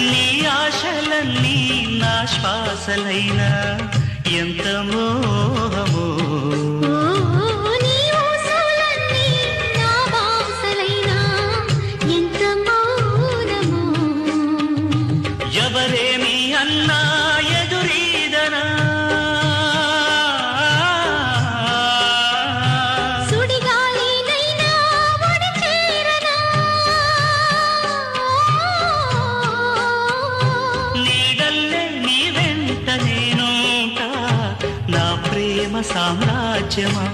నీ ఆశలన్నీ నా శ్వాసలైనా ఎంత మోహమో ఎవరేమి అన్నా ఎదురీదనా సుడిగాలినైనా ఒడి చేరనా నీడల్లే నీ వెంట నేనుంటా నా ప్రేమ సామ్రాజ్యమా